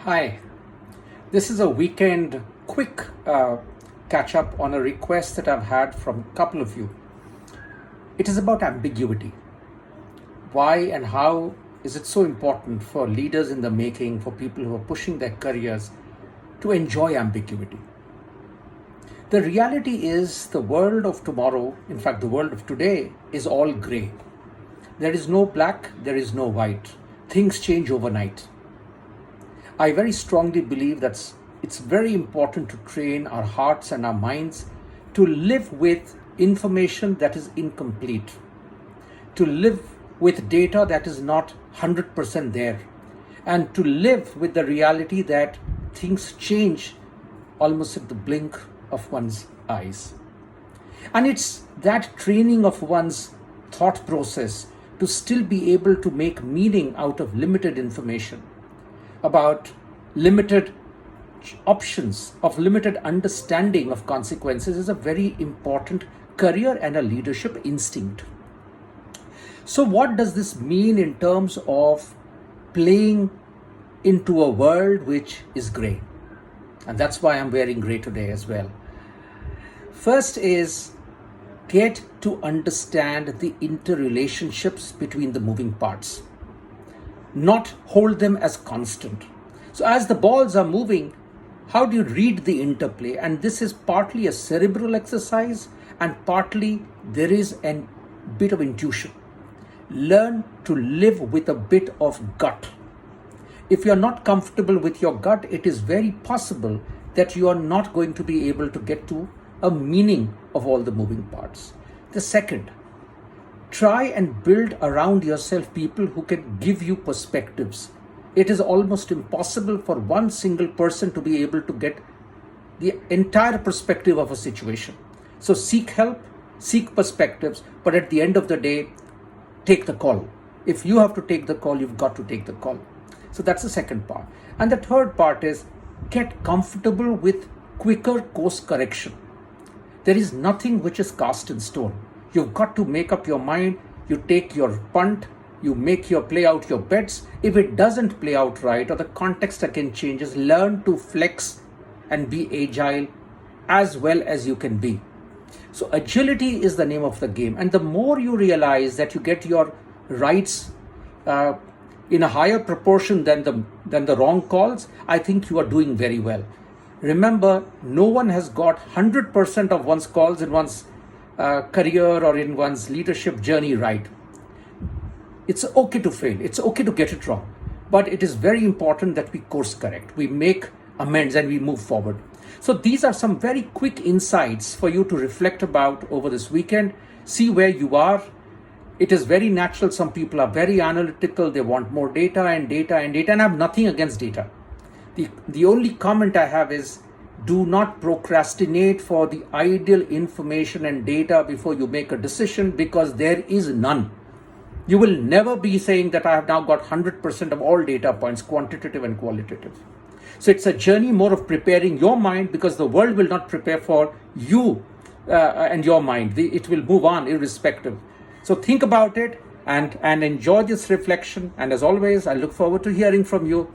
Hi, this is a weekend quick catch up on a request that I've had from a couple of you. It is about ambiguity. Why and how is it so important for leaders in the making, for people who are pushing their careers to enjoy ambiguity? The reality is, the world of tomorrow, in fact, the world of today, is all gray. There is no black, there is no white. Things change overnight. I very strongly believe that it's very important to train our hearts and our minds to live with information that is incomplete, to live with data that is not 100% there, and to live with the reality that things change almost at the blink of one's eyes. And it's that training of one's thought process to still be able to make meaning out of limited information, about limited options, of limited understanding of consequences, is a very important career and a leadership instinct. So, what does this mean in terms of playing into a world which is grey? And that's why I'm wearing grey today as well. First is, get to understand the interrelationships between the moving parts, not hold them as constant. So as the balls are moving, how do you read the interplay? And this is partly a cerebral exercise, and partly there is a bit of intuition. Learn to live with a bit of gut. If you're not comfortable with your gut, it is very possible that you are not going to be able to get to a meaning of all the moving parts. The second, try and build around yourself people who can give you perspectives. It is almost impossible for one single person to be able to get the entire perspective of a situation. So seek help, seek perspectives, but at the end of the day, take the call. If you have to take the call, you've got to take the call. So that's the second part. And the third part is, get comfortable with quicker course correction. There is nothing which is cast in stone. You've got to make up your mind. You take your punt, you play out your bets. If it doesn't play out right, or the context again changes, learn to flex and be agile as well as you can be. So agility is the name of the game. And the more you realize that you get your rights in a higher proportion than the wrong calls, I think you are doing very well. Remember, no one has got 100% of one's calls in one's career or in one's leadership journey right. It's okay to fail. It's okay to get it wrong. But it is very important that we course correct. We make amends and we move forward. So these are some very quick insights for you to reflect about over this weekend. See where you are. It is very natural. Some people are very analytical. They want more data and data and data. And I have nothing against data. The only comment I have is, do not procrastinate for the ideal information and data before you make a decision, because there is none. You will never be saying that I have now got 100% of all data points, quantitative and qualitative. So it's a journey more of preparing your mind, because the world will not prepare for you and your mind. It will move on irrespective. So think about it and enjoy this reflection. And as always, I look forward to hearing from you.